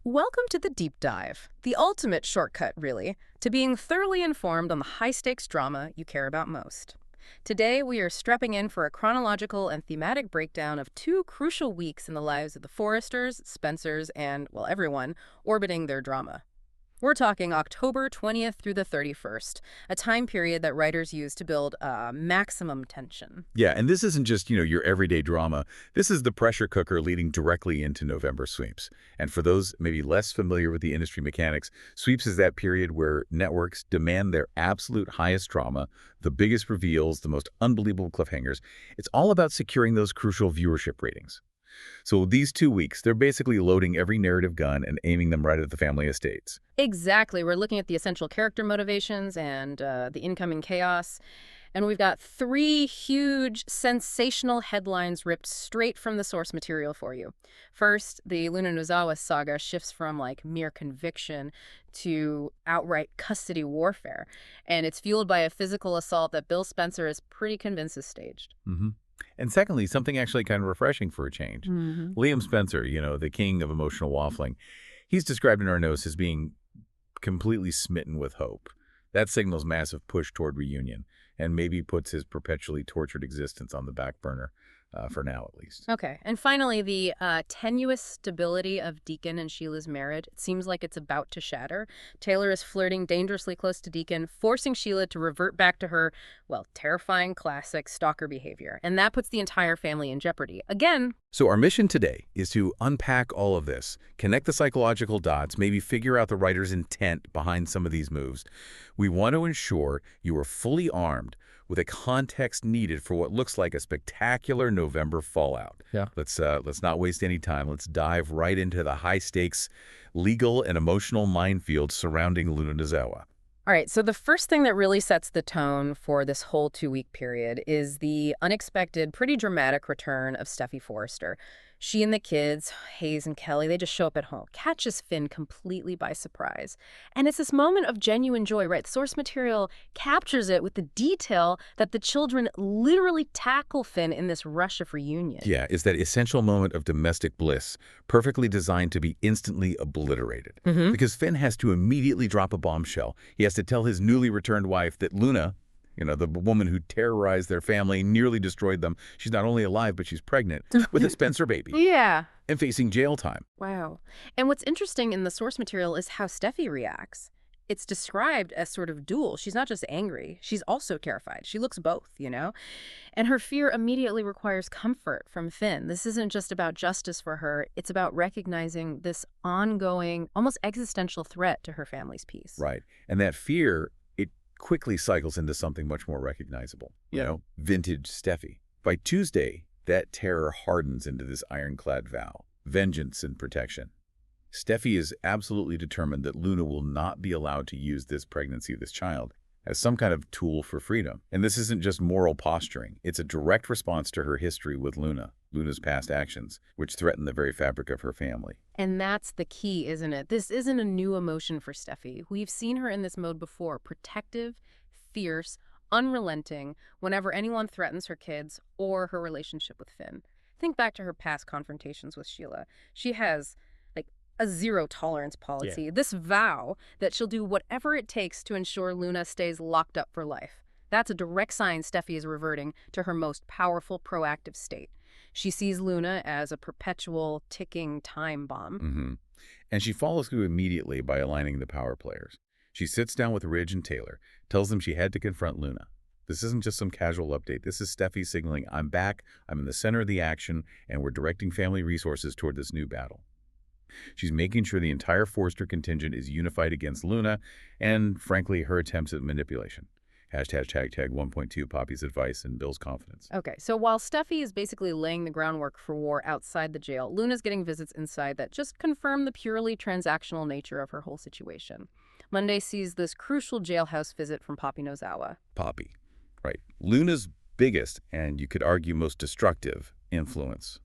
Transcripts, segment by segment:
Welcome to the Deep Dive, the ultimate shortcut, really, to being thoroughly informed on the high-stakes drama you care about most. Today, we are strapping in for a chronological and thematic breakdown of two crucial weeks in the lives of the Forresters, Spencers, and, well, everyone orbiting their drama. We're talking October 20th through the 31st, a time period that writers use to build maximum tension. Yeah, and this isn't just, your everyday drama. This is the pressure cooker leading directly into November sweeps. And for those maybe less familiar with the industry mechanics, sweeps is that period where networks demand their absolute highest drama, the biggest reveals, the most unbelievable cliffhangers. It's all about securing those crucial viewership ratings. So these 2 weeks, they're basically loading every narrative gun and aiming them right at the family estates. Exactly. We're looking at the essential character motivations and the incoming chaos. And we've got three huge, sensational headlines ripped straight from the source material for you. First, the Luna Nozawa saga shifts from, mere conviction to outright custody warfare. And it's fueled by a physical assault that Bill Spencer is pretty convinced is staged. And secondly, something actually kind of refreshing for a change. Liam Spencer, the king of emotional waffling, he's described in our notes as being completely smitten with hope. That signals massive push toward reunion and maybe puts his perpetually tortured existence on the back burner, for now at least. Okay. And finally, the tenuous stability of Deacon and Sheila's marriage. It seems like it's about to shatter. Taylor is flirting dangerously close to Deacon, forcing Sheila to revert back to her, terrifying classic stalker behavior. And that puts the entire family in jeopardy. Again. So our mission today is to unpack all of this, connect the psychological dots, maybe figure out the writer's intent behind some of these moves. We want to ensure you are fully armed with a context needed for what looks like a spectacular November fallout. Yeah. Let's not waste any time. Let's dive right into the high-stakes legal and emotional minefield surrounding Luna Nozawa. All right, so the first thing that really sets the tone for this whole 2-week period is the unexpected, pretty dramatic return of Steffi Forrester. She and the kids, Hayes and Kelly, they just show up at home, catches Finn completely by surprise. And it's this moment of genuine joy, right? The source material captures it with the detail that the children literally tackle Finn in this rush of reunion. Yeah, it's that essential moment of domestic bliss, perfectly designed to be instantly obliterated. Because Finn has to immediately drop a bombshell. He has to tell his newly returned wife that Luna, the woman who terrorized their family, nearly destroyed them. She's not only alive, but she's pregnant with a Spencer baby. Yeah. And facing jail time. Wow. And what's interesting in the source material is how Steffi reacts. It's described as sort of dual. She's not just angry. She's also terrified. She looks both, And her fear immediately requires comfort from Finn. This isn't just about justice for her. It's about recognizing this ongoing, almost existential threat to her family's peace. Right. And that fear quickly cycles into something much more recognizable, vintage Steffi. By Tuesday, that terror hardens into this ironclad vow, vengeance and protection. Steffi is absolutely determined that Luna will not be allowed to use this pregnancy, this child, as some kind of tool for freedom. And this isn't just moral posturing. It's a direct response to her history with Luna's past actions, which threaten the very fabric of her family. And that's the key, isn't it? This isn't a new emotion for Steffi. We've seen her in this mode before, protective, fierce, unrelenting, whenever anyone threatens her kids or her relationship with Finn. Think back to her past confrontations with Sheila. She has a zero-tolerance policy, this vow that she'll do whatever it takes to ensure Luna stays locked up for life. That's a direct sign Steffi is reverting to her most powerful, proactive state. She sees Luna as a perpetual, ticking time bomb. And she follows through immediately by aligning the power players. She sits down with Ridge and Taylor, tells them she had to confront Luna. This isn't just some casual update. This is Steffi signaling, I'm back, I'm in the center of the action, and we're directing family resources toward this new battle. She's making sure the entire Forrester contingent is unified against Luna and, frankly, her attempts at manipulation. Hashtag 1.2 Poppy's advice and Bill's confidence. Okay, so while Steffi is basically laying the groundwork for war outside the jail, Luna's getting visits inside that just confirm the purely transactional nature of her whole situation. Monday sees this crucial jailhouse visit from Poppy Nozawa. Poppy, right. Luna's biggest, and you could argue most destructive, influence.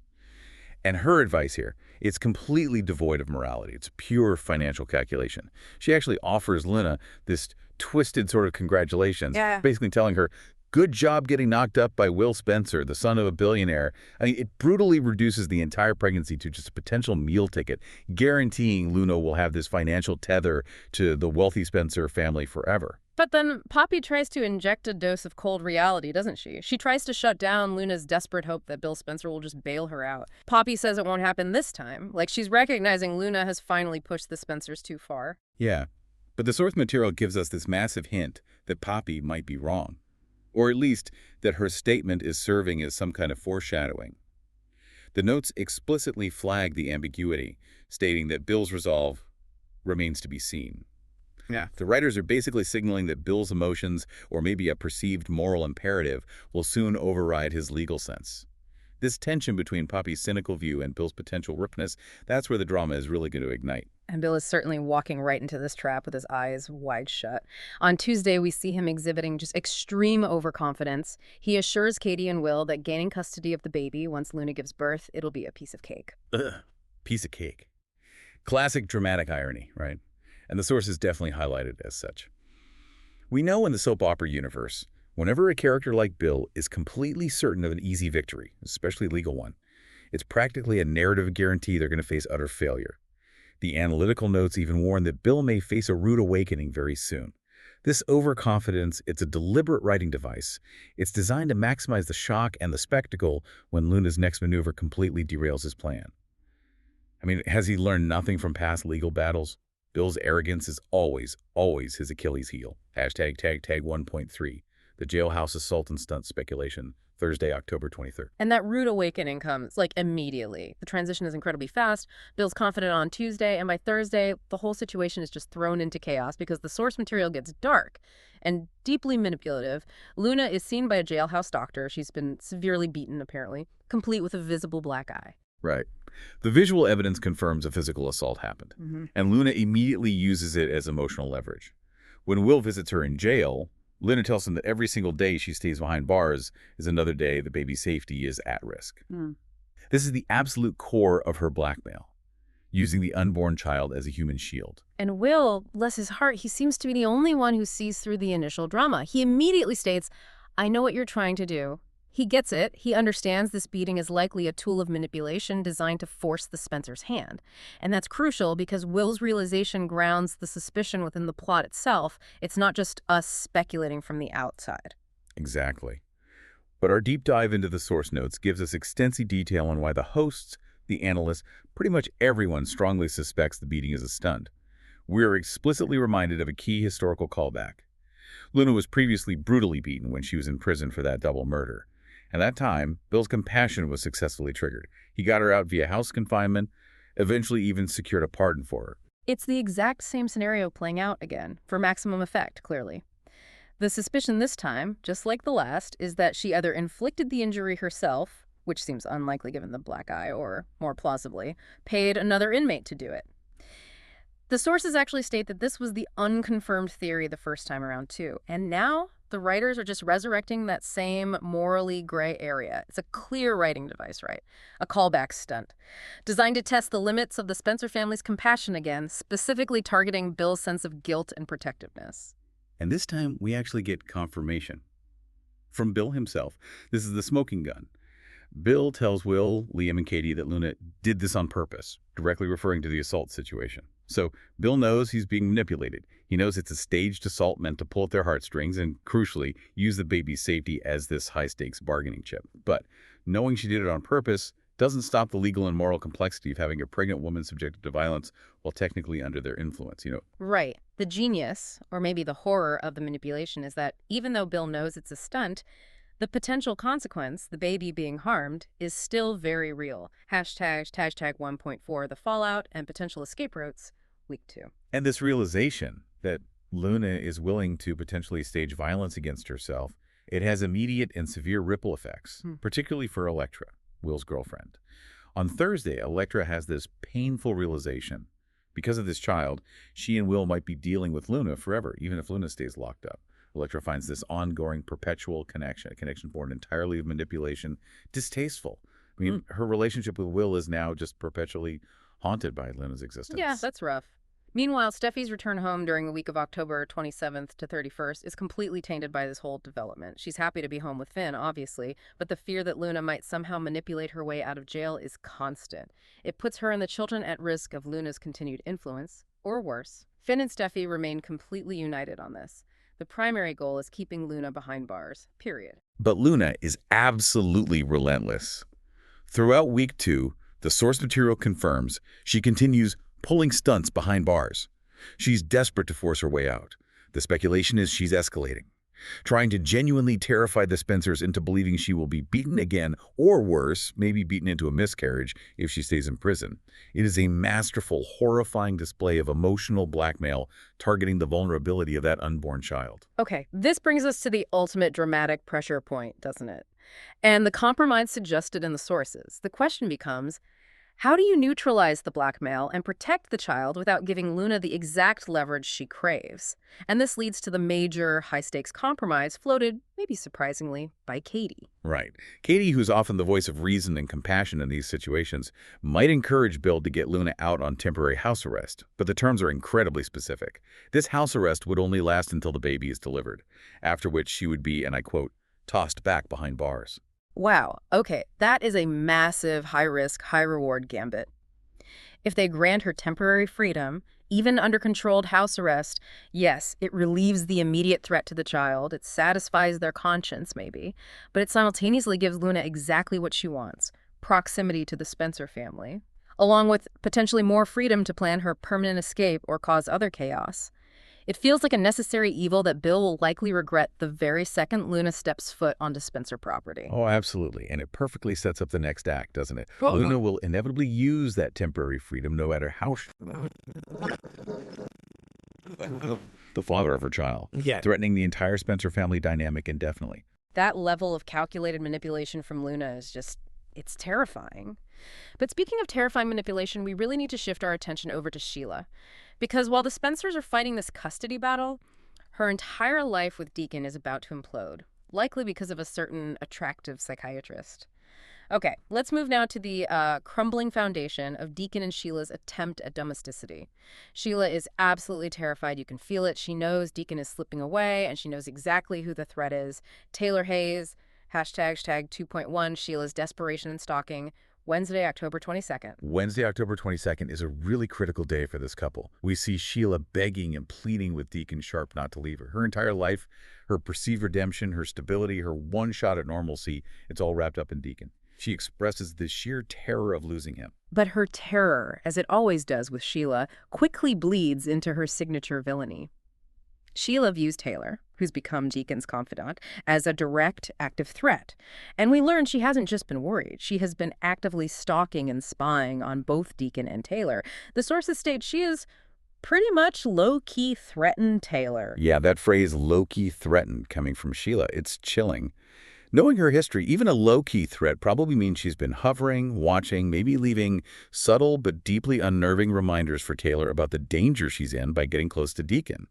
And her advice here, it's completely devoid of morality. It's pure financial calculation. She actually offers Luna this twisted sort of congratulations, basically telling her, good job getting knocked up by Will Spencer, the son of a billionaire. I mean, it brutally reduces the entire pregnancy to just a potential meal ticket, guaranteeing Luna will have this financial tether to the wealthy Spencer family forever. But then Poppy tries to inject a dose of cold reality, doesn't she? She tries to shut down Luna's desperate hope that Bill Spencer will just bail her out. Poppy says it won't happen this time. Like, she's recognizing Luna has finally pushed the Spencers too far. Yeah, but the source material gives us this massive hint that Poppy might be wrong, or at least that her statement is serving as some kind of foreshadowing. The notes explicitly flag the ambiguity, stating that Bill's resolve remains to be seen. Yeah. The writers are basically signaling that Bill's emotions, or maybe a perceived moral imperative, will soon override his legal sense. This tension between Poppy's cynical view and Bill's potential ripeness, that's where the drama is really going to ignite. And Bill is certainly walking right into this trap with his eyes wide shut. On Tuesday, we see him exhibiting just extreme overconfidence. He assures Katie and Will that gaining custody of the baby once Luna gives birth, it'll be a piece of cake. Ugh, piece of cake. Classic dramatic irony, right? And the source is definitely highlighted as such. We know in the soap opera universe, whenever a character like Bill is completely certain of an easy victory, especially a legal one, it's practically a narrative guarantee they're going to face utter failure. The analytical notes even warn that Bill may face a rude awakening very soon. This overconfidence, it's a deliberate writing device. It's designed to maximize the shock and the spectacle when Luna's next maneuver completely derails his plan. I mean, has he learned nothing from past legal battles? Bill's arrogance is always his Achilles heel. Hashtag tag 1.3. The jailhouse assault and stunt speculation. Thursday, October 23rd. And that rude awakening comes, like, immediately. The transition is incredibly fast. Bill's confident on Tuesday, and by Thursday, the whole situation is just thrown into chaos because the source material gets dark and deeply manipulative. Luna is seen by a jailhouse doctor. She's been severely beaten, apparently, complete with a visible black eye. Right. The visual evidence confirms a physical assault happened, and Luna immediately uses it as emotional leverage. When Will visits her in jail, Luna tells him that every single day she stays behind bars is another day the baby's safety is at risk. This is the absolute core of her blackmail, using the unborn child as a human shield. And Will, bless his heart, he seems to be the only one who sees through the initial drama. He immediately states, "I know what you're trying to do." He gets it. He understands this beating is likely a tool of manipulation designed to force the Spencer's hand. And that's crucial because Will's realization grounds the suspicion within the plot itself. It's not just us speculating from the outside. Exactly. But our deep dive into the source notes gives us extensive detail on why the hosts, the analysts, pretty much everyone strongly suspects the beating is a stunt. We are explicitly reminded of a key historical callback. Luna was previously brutally beaten when she was in prison for that double murder. At that time, Bill's compassion was successfully triggered. He got her out via house confinement, eventually even secured a pardon for her. It's the exact same scenario playing out again, for maximum effect, clearly. The suspicion this time, just like the last, is that she either inflicted the injury herself, which seems unlikely given the black eye, or, more plausibly, paid another inmate to do it. The sources actually state that this was the unconfirmed theory the first time around, too. And now, the writers are just resurrecting that same morally gray area. It's a clear writing device, right? A callback stunt. Designed to test the limits of the Spencer family's compassion again, specifically targeting Bill's sense of guilt and protectiveness. And this time, we actually get confirmation. From Bill himself, this is the smoking gun. Bill tells Will, Liam, and Katie that Luna did this on purpose, directly referring to the assault situation. So Bill knows he's being manipulated. He knows it's a staged assault meant to pull at their heartstrings and, crucially, use the baby's safety as this high-stakes bargaining chip. But knowing she did it on purpose doesn't stop the legal and moral complexity of having a pregnant woman subjected to violence while technically under their influence, Right. The genius, or maybe the horror of the manipulation, is that even though Bill knows it's a stunt, the potential consequence, the baby being harmed, is still very real. Hashtag 1.4, the fallout and potential escape routes, week 2. And this realization that Luna is willing to potentially stage violence against herself, it has immediate and severe ripple effects, particularly for Elektra, Will's girlfriend. On Thursday, Elektra has this painful realization. Because of this child, she and Will might be dealing with Luna forever, even if Luna stays locked up. Elektra finds this ongoing, perpetual connection, a connection born entirely of manipulation, distasteful. I mean, her relationship with Will is now just perpetually haunted by Luna's existence. Yeah, that's rough. Meanwhile, Steffi's return home during the week of October 27th to 31st is completely tainted by this whole development. She's happy to be home with Finn, obviously, but the fear that Luna might somehow manipulate her way out of jail is constant. It puts her and the children at risk of Luna's continued influence, or worse. Finn and Steffi remain completely united on this. The primary goal is keeping Luna behind bars, period. But Luna is absolutely relentless. Throughout week 2, the source material confirms she continues pulling stunts behind bars. She's desperate to force her way out. The speculation is she's escalating, trying to genuinely terrify the Spencers into believing she will be beaten again, or worse, maybe beaten into a miscarriage if she stays in prison. It is a masterful, horrifying display of emotional blackmail targeting the vulnerability of that unborn child. Okay, this brings us to the ultimate dramatic pressure point, doesn't it? And the compromise suggested in the sources. The question becomes, how do you neutralize the blackmail and protect the child without giving Luna the exact leverage she craves? And this leads to the major high-stakes compromise floated, maybe surprisingly, by Katie. Right. Katie, who's often the voice of reason and compassion in these situations, might encourage Bill to get Luna out on temporary house arrest, but the terms are incredibly specific. This house arrest would only last until the baby is delivered, after which she would be, and I quote, tossed back behind bars. Wow, okay, that is a massive high-risk, high-reward gambit. If they grant her temporary freedom, even under controlled house arrest, yes, it relieves the immediate threat to the child, it satisfies their conscience maybe, but it simultaneously gives Luna exactly what she wants, proximity to the Spencer family, along with potentially more freedom to plan her permanent escape or cause other chaos. It feels like a necessary evil that Bill will likely regret the very second Luna steps foot onto Spencer property. Oh, absolutely. And it perfectly sets up the next act, doesn't it? Luna will inevitably use that temporary freedom no matter how the father of her child, threatening the entire Spencer family dynamic indefinitely. That level of calculated manipulation from Luna is just, it's terrifying. But speaking of terrifying manipulation, we really need to shift our attention over to Sheila. Because while the Spencers are fighting this custody battle, her entire life with Deacon is about to implode, likely because of a certain attractive psychiatrist. Okay, let's move now to the crumbling foundation of Deacon and Sheila's attempt at domesticity. Sheila is absolutely terrified. You can feel it. She knows Deacon is slipping away, and she knows exactly who the threat is. Taylor Hayes, hashtag 2.1, Sheila's desperation and stalking. Wednesday, October 22nd. Wednesday, October 22nd is a really critical day for this couple. We see Sheila begging and pleading with Deacon Sharp not to leave her. Her entire life, her perceived redemption, her stability, her one shot at normalcy, it's all wrapped up in Deacon. She expresses the sheer terror of losing him. But her terror, as it always does with Sheila, quickly bleeds into her signature villainy. Sheila views Taylor, who's become Deacon's confidant, as a direct, active threat. And we learn she hasn't just been worried. She has been actively stalking and spying on both Deacon and Taylor. The sources state she is pretty much low-key threatened Taylor. Yeah, that phrase, low-key threatened, coming from Sheila, it's chilling. Knowing her history, even a low-key threat probably means she's been hovering, watching, maybe leaving subtle but deeply unnerving reminders for Taylor about the danger she's in by getting close to Deacon.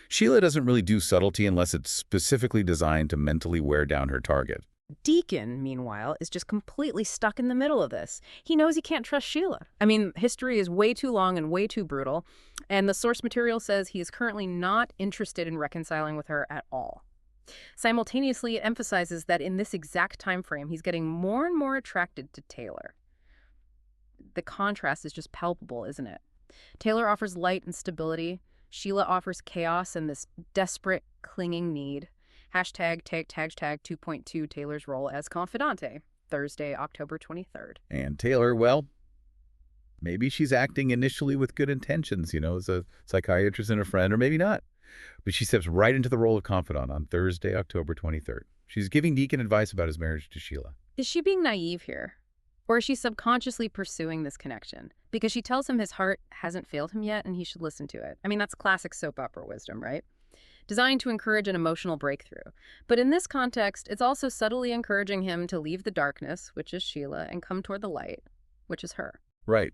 Sheila doesn't really do subtlety unless it's specifically designed to mentally wear down her target. Deacon, meanwhile, is just completely stuck in the middle of this. He knows he can't trust Sheila. I mean, history is way too long and way too brutal, and the source material says he is currently not interested in reconciling with her at all. Simultaneously, it emphasizes that in this exact time frame, he's getting more and more attracted to Taylor. The contrast is just palpable, isn't it? Taylor offers light and stability. Sheila offers chaos and this desperate, clinging need. Hashtag 2.2 Taylor's role as confidante. Thursday, October 23rd. And Taylor, well, maybe she's acting initially with good intentions, as a psychiatrist and a friend, or maybe not. But she steps right into the role of confidant on Thursday, October 23rd. She's giving Deacon advice about his marriage to Sheila. Is she being naive here? Or is she subconsciously pursuing this connection? Because she tells him his heart hasn't failed him yet and he should listen to it. I mean, that's classic soap opera wisdom, right? Designed to encourage an emotional breakthrough. But in this context, it's also subtly encouraging him to leave the darkness, which is Sheila, and come toward the light, which is her. Right.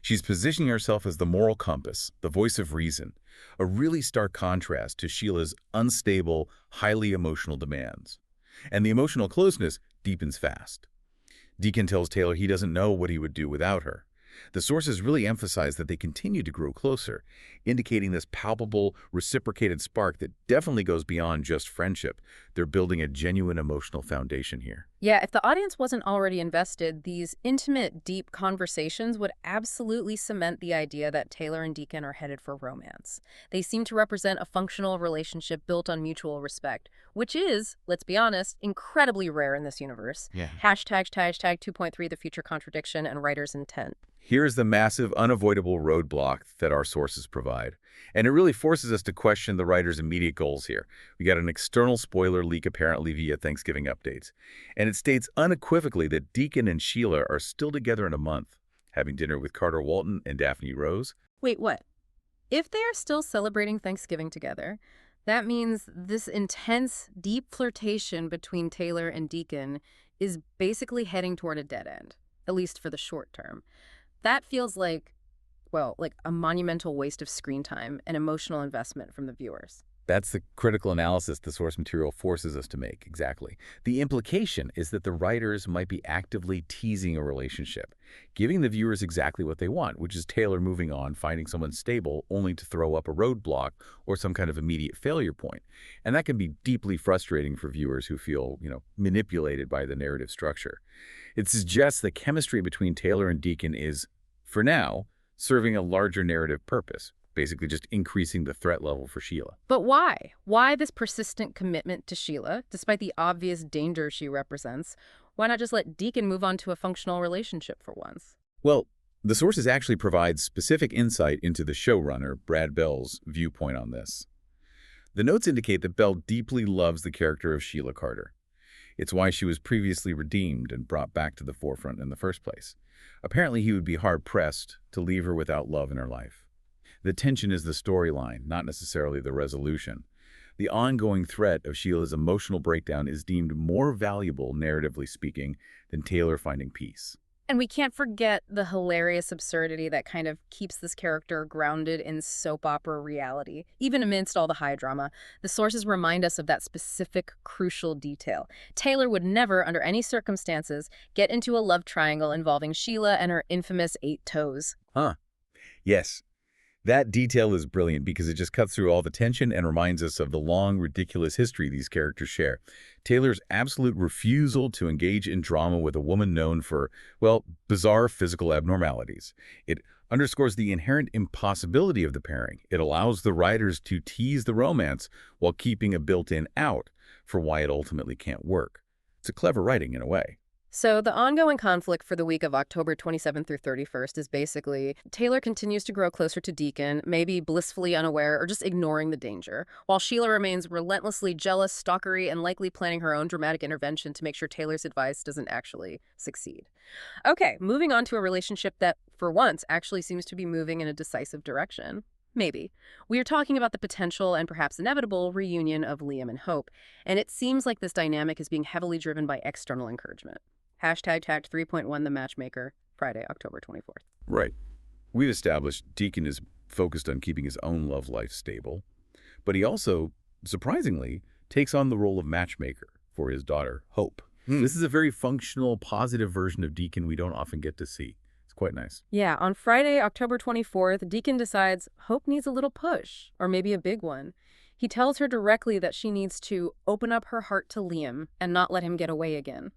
She's positioning herself as the moral compass, the voice of reason, a really stark contrast to Sheila's unstable, highly emotional demands. And the emotional closeness deepens fast. Deacon tells Taylor he doesn't know what he would do without her. The sources really emphasize that they continue to grow closer, indicating this palpable, reciprocated spark that definitely goes beyond just friendship. They're building a genuine emotional foundation here. Yeah, if the audience wasn't already invested, these intimate, deep conversations would absolutely cement the idea that Taylor and Deacon are headed for romance. They seem to represent a functional relationship built on mutual respect, which is, let's be honest, incredibly rare in this universe. Yeah. Hashtag 2.3, the future contradiction and writer's intent. Here's the massive, unavoidable roadblock that our sources provide. And it really forces us to question the writer's immediate goals here. We got an external spoiler leak apparently via Thanksgiving updates. And it states unequivocally that Deacon and Sheila are still together in a month, having dinner with Carter Walton and Daphne Rose. Wait, what? If they are still celebrating Thanksgiving together, that means this intense, deep flirtation between Taylor and Deacon is basically heading toward a dead end, at least for the short term. That feels like, well, like a monumental waste of screen time and emotional investment from the viewers. That's the critical analysis the source material forces us to make, exactly. The implication is that the writers might be actively teasing a relationship, giving the viewers exactly what they want, which is Taylor moving on, finding someone stable, only to throw up a roadblock or some kind of immediate failure point. And that can be deeply frustrating for viewers who feel, manipulated by the narrative structure. It suggests the chemistry between Taylor and Deacon is, for now, serving a larger narrative purpose, basically just increasing the threat level for Sheila. But why? Why this persistent commitment to Sheila, despite the obvious danger she represents? Why not just let Deacon move on to a functional relationship for once? Well, the sources actually provide specific insight into the showrunner, Brad Bell's, viewpoint on this. The notes indicate that Bell deeply loves the character of Sheila Carter. It's why she was previously redeemed and brought back to the forefront in the first place. Apparently, he would be hard-pressed to leave her without love in her life. The tension is the storyline, not necessarily the resolution. The ongoing threat of Sheila's emotional breakdown is deemed more valuable, narratively speaking, than Taylor finding peace. And we can't forget the hilarious absurdity that kind of keeps this character grounded in soap opera reality. Even amidst all the high drama, the sources remind us of that specific, crucial detail. Taylor would never, under any circumstances, get into a love triangle involving Sheila and her infamous 8 toes. Huh. Yes. That detail is brilliant because it just cuts through all the tension and reminds us of the long, ridiculous history these characters share. Taylor's absolute refusal to engage in drama with a woman known for, well, bizarre physical abnormalities. It underscores the inherent impossibility of the pairing. It allows the writers to tease the romance while keeping a built-in out for why it ultimately can't work. It's a clever writing in a way. So the ongoing conflict for the week of October 27th through 31st is basically Taylor continues to grow closer to Deacon, maybe blissfully unaware or just ignoring the danger, while Sheila remains relentlessly jealous, stalkery, and likely planning her own dramatic intervention to make sure Taylor's advice doesn't actually succeed. Okay, moving on to a relationship that, for once, actually seems to be moving in a decisive direction. Maybe. We are talking about the potential and perhaps inevitable reunion of Liam and Hope, and it seems like this dynamic is being heavily driven by external encouragement. Hashtag tagged 3.1 the matchmaker, Friday, October 24th. Right. We've established Deacon is focused on keeping his own love life stable, but he also, surprisingly, takes on the role of matchmaker for his daughter, Hope. This is a very functional, positive version of Deacon we don't often get to see. It's quite nice. Yeah, on Friday, October 24th, Deacon decides Hope needs a little push, or maybe a big one. He tells her directly that she needs to open up her heart to Liam and not let him get away again.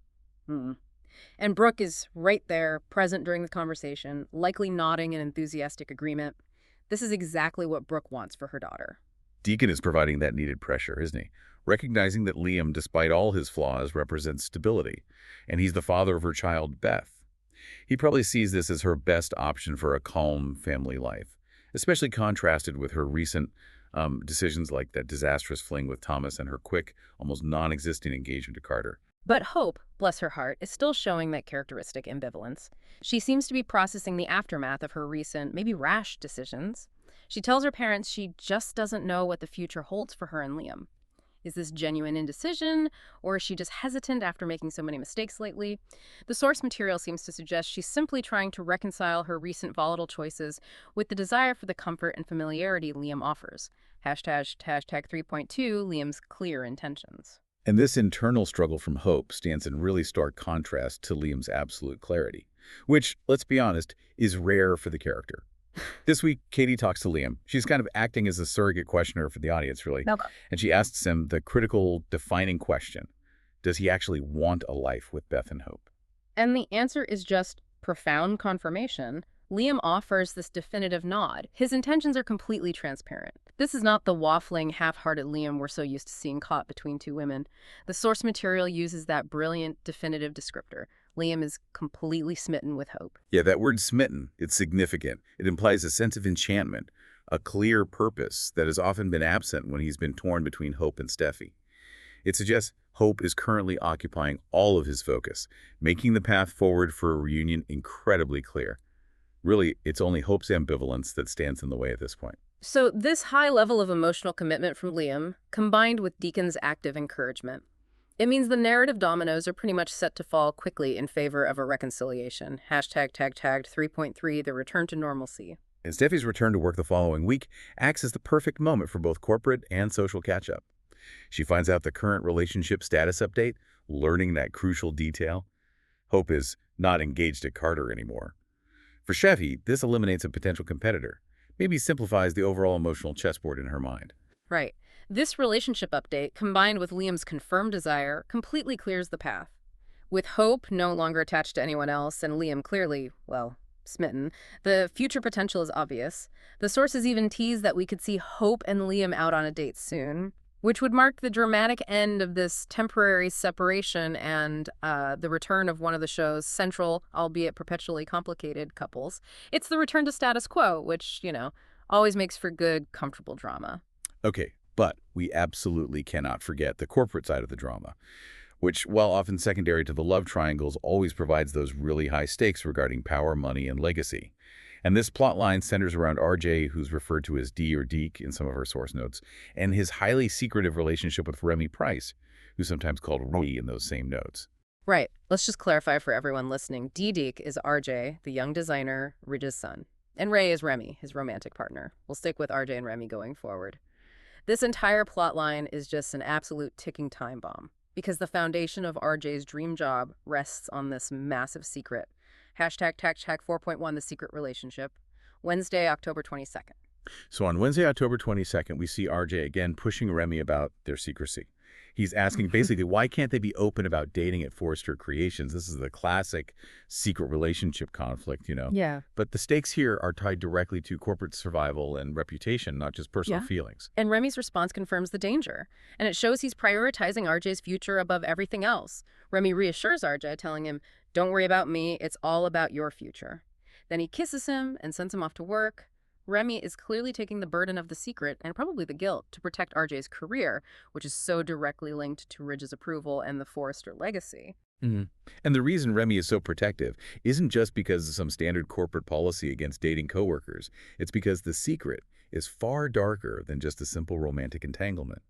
And Brooke is right there, present during the conversation, likely nodding in enthusiastic agreement. This is exactly what Brooke wants for her daughter. Deacon is providing that needed pressure, isn't he? Recognizing that Liam, despite all his flaws, represents stability, and he's the father of her child, Beth. He probably sees this as her best option for a calm family life, especially contrasted with her recent decisions like that disastrous fling with Thomas and her quick, almost non-existent engagement to Carter. But Hope, bless her heart, is still showing that characteristic ambivalence. She seems to be processing the aftermath of her recent, maybe rash decisions. She tells her parents she just doesn't know what the future holds for her and Liam. Is this genuine indecision, or is she just hesitant after making so many mistakes lately? The source material seems to suggest she's simply trying to reconcile her recent volatile choices with the desire for the comfort and familiarity Liam offers. Hashtag 3.2 Liam's clear intentions. And this internal struggle from Hope stands in really stark contrast to Liam's absolute clarity, which, let's be honest, is rare for the character. This week, Katie talks to Liam. She's kind of acting as a surrogate questioner for the audience, really. Okay. And she asks him the critical, defining question. Does he actually want a life with Beth and Hope? And the answer is just profound confirmation. Liam offers this definitive nod. His intentions are completely transparent. This is not the waffling, half-hearted Liam we're so used to seeing caught between two women. The source material uses that brilliant, definitive descriptor. Liam is completely smitten with Hope. Yeah, that word smitten, it's significant. It implies a sense of enchantment, a clear purpose that has often been absent when he's been torn between Hope and Steffi. It suggests Hope is currently occupying all of his focus, making the path forward for a reunion incredibly clear. Really, it's only Hope's ambivalence that stands in the way at this point. So this high level of emotional commitment from Liam, combined with Deacon's active encouragement, it means the narrative dominoes are pretty much set to fall quickly in favor of a reconciliation. Hashtag tag tagged 3.3, the return to normalcy. And Steffi's return to work the following week acts as the perfect moment for both corporate and social catch-up. She finds out the current relationship status update, learning that crucial detail. Hope is not engaged at Carter anymore. For Steffi, this eliminates a potential competitor, maybe simplifies the overall emotional chessboard in her mind. Right. This relationship update, combined with Liam's confirmed desire, completely clears the path. With Hope no longer attached to anyone else and Liam clearly, well, smitten, the future potential is obvious. The sources even tease that we could see Hope and Liam out on a date soon, which would mark the dramatic end of this temporary separation and the return of one of the show's central, albeit perpetually complicated, couples. It's the return to status quo, which, always makes for good, comfortable drama. Okay, but we absolutely cannot forget the corporate side of the drama, which, while often secondary to the love triangles, always provides those really high stakes regarding power, money, and legacy. And this plot line centers around RJ, who's referred to as D or Deke in some of our source notes, and his highly secretive relationship with Remy Price, who's sometimes called Ray in those same notes. Right. Let's just clarify for everyone listening. Deke is RJ, the young designer, Ridge's son. And Ray is Remy, his romantic partner. We'll stick with RJ and Remy going forward. This entire plot line is just an absolute ticking time bomb, because the foundation of RJ's dream job rests on this massive secret. Hashtag tag 4.1, the secret relationship. Wednesday, October 22nd. So on Wednesday, October 22nd, we see RJ again pushing Remy about their secrecy. He's asking basically, why can't they be open about dating at Forrester Creations? This is the classic secret relationship conflict, Yeah. But the stakes here are tied directly to corporate survival and reputation, not just personal feelings. And Remy's response confirms the danger. And it shows he's prioritizing RJ's future above everything else. Remy reassures RJ, telling him, "Don't worry about me, it's all about your future." Then he kisses him and sends him off to work. Remy is clearly taking the burden of the secret and probably the guilt to protect RJ's career, which is so directly linked to Ridge's approval and the Forrester legacy. And the reason Remy is so protective isn't just because of some standard corporate policy against dating coworkers. It's because the secret is far darker than just a simple romantic entanglement.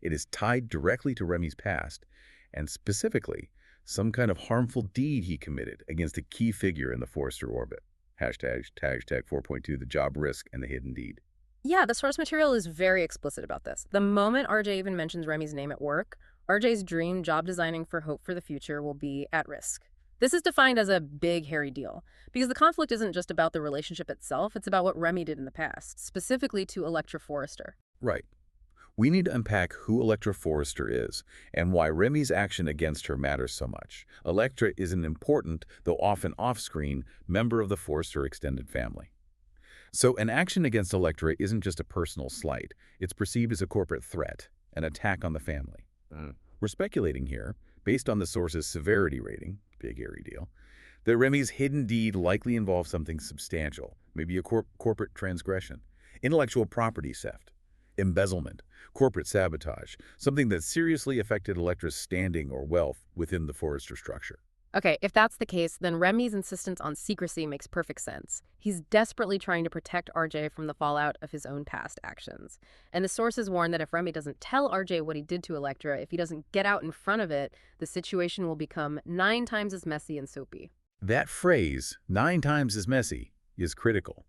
It is tied directly to Remy's past, and specifically, some kind of harmful deed he committed against a key figure in the Forrester orbit. Hashtag 4.2, the job risk and the hidden deed. Yeah, the source material is very explicit about this. The moment RJ even mentions Remy's name at work, RJ's dream job designing for Hope for the future will be at risk. This is defined as a big, hairy deal, because the conflict isn't just about the relationship itself, it's about what Remy did in the past, specifically to Electra Forrester. Right. We need to unpack who Electra Forrester is and why Remy's action against her matters so much. Electra is an important, though often off-screen, member of the Forrester extended family. So an action against Electra isn't just a personal slight. It's perceived as a corporate threat, an attack on the family. We're speculating here, based on the source's severity rating, big hairy deal, that Remy's hidden deed likely involves something substantial, maybe a corporate transgression, intellectual property theft, embezzlement, corporate sabotage, something that seriously affected Electra's standing or wealth within the Forrester structure. Okay, if that's the case, then Remy's insistence on secrecy makes perfect sense. He's desperately trying to protect RJ from the fallout of his own past actions. And the sources warn that if Remy doesn't tell RJ what he did to Electra, if he doesn't get out in front of it, the situation will become 9 times as messy and soapy. That phrase, 9 times as messy, is critical.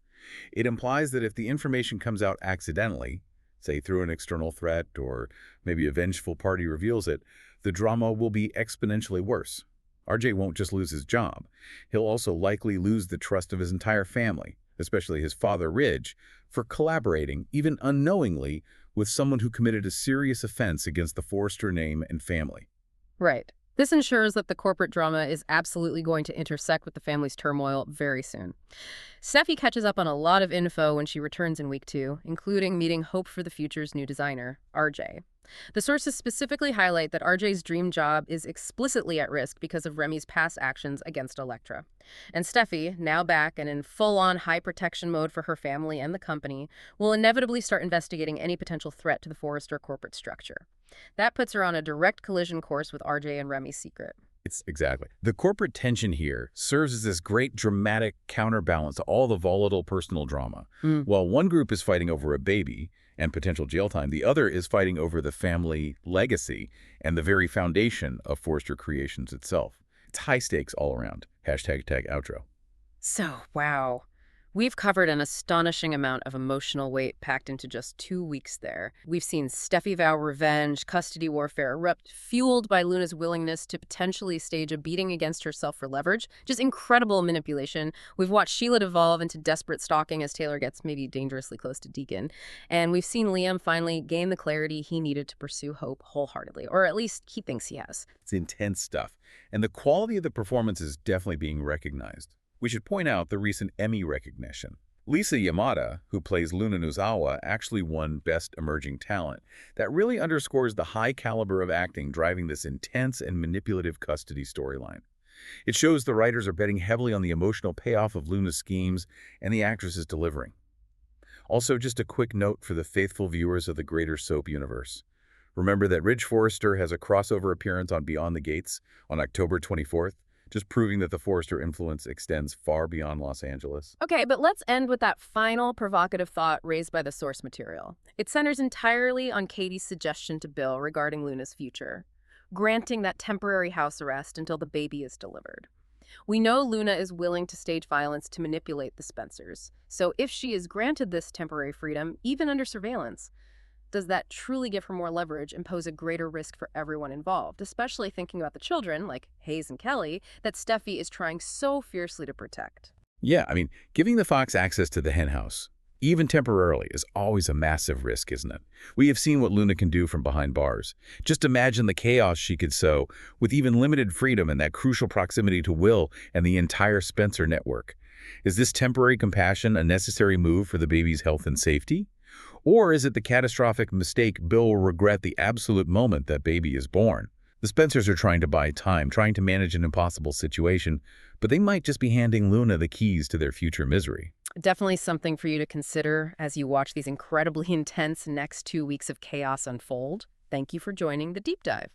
It implies that if the information comes out accidentally, say through an external threat or maybe a vengeful party reveals it, the drama will be exponentially worse. RJ won't just lose his job. He'll also likely lose the trust of his entire family, especially his father, Ridge, for collaborating, even unknowingly, with someone who committed a serious offense against the Forrester name and family. Right. This ensures that the corporate drama is absolutely going to intersect with the family's turmoil very soon. Steffi catches up on a lot of info when she returns in week 2, including meeting Hope for the Future's new designer, RJ. The sources specifically highlight that RJ's dream job is explicitly at risk because of Remy's past actions against Elektra. And Steffi, now back and in full-on high protection mode for her family and the company, will inevitably start investigating any potential threat to the Forrester corporate structure. That puts her on a direct collision course with RJ and Remy's secret. It's exactly. The corporate tension here serves as this great dramatic counterbalance to all the volatile personal drama. While one group is fighting over a baby and potential jail time, the other is fighting over the family legacy and the very foundation of Forrester Creations itself. It's high stakes all around. #tag outro. So, wow. We've covered an astonishing amount of emotional weight packed into just 2 weeks there. We've seen Steffi vow revenge, custody warfare erupt, fueled by Luna's willingness to potentially stage a beating against herself for leverage. Just incredible manipulation. We've watched Sheila devolve into desperate stalking as Taylor gets maybe dangerously close to Deacon. And we've seen Liam finally gain the clarity he needed to pursue Hope wholeheartedly, or at least he thinks he has. It's intense stuff, and the quality of the performance is definitely being recognized. We should point out the recent Emmy recognition. Lisa Yamada, who plays Luna Nozawa, actually won Best Emerging Talent. That really underscores the high caliber of acting driving this intense and manipulative custody storyline. It shows the writers are betting heavily on the emotional payoff of Luna's schemes, and the actress is delivering. Also, just a quick note for the faithful viewers of the greater soap universe. Remember that Ridge Forrester has a crossover appearance on Beyond the Gates on October 24th. Just proving that the Forrester influence extends far beyond Los Angeles. Okay, but let's end with that final provocative thought raised by the source material. It centers entirely on Katie's suggestion to Bill regarding Luna's future, granting that temporary house arrest until the baby is delivered. We know Luna is willing to stage violence to manipulate the Spencers, so if she is granted this temporary freedom, even under surveillance, does that truly give her more leverage and pose a greater risk for everyone involved, especially thinking about the children, like Hayes and Kelly, that Steffi is trying so fiercely to protect? Yeah, I mean, giving the Fox access to the henhouse, even temporarily, is always a massive risk, isn't it? We have seen what Luna can do from behind bars. Just imagine the chaos she could sow with even limited freedom and that crucial proximity to Will and the entire Spencer network. Is this temporary compassion a necessary move for the baby's health and safety? Or is it the catastrophic mistake Bill will regret the absolute moment that baby is born? The Spencers are trying to buy time, trying to manage an impossible situation, but they might just be handing Luna the keys to their future misery. Definitely something for you to consider as you watch these incredibly intense next 2 weeks of chaos unfold. Thank you for joining the Deep Dive.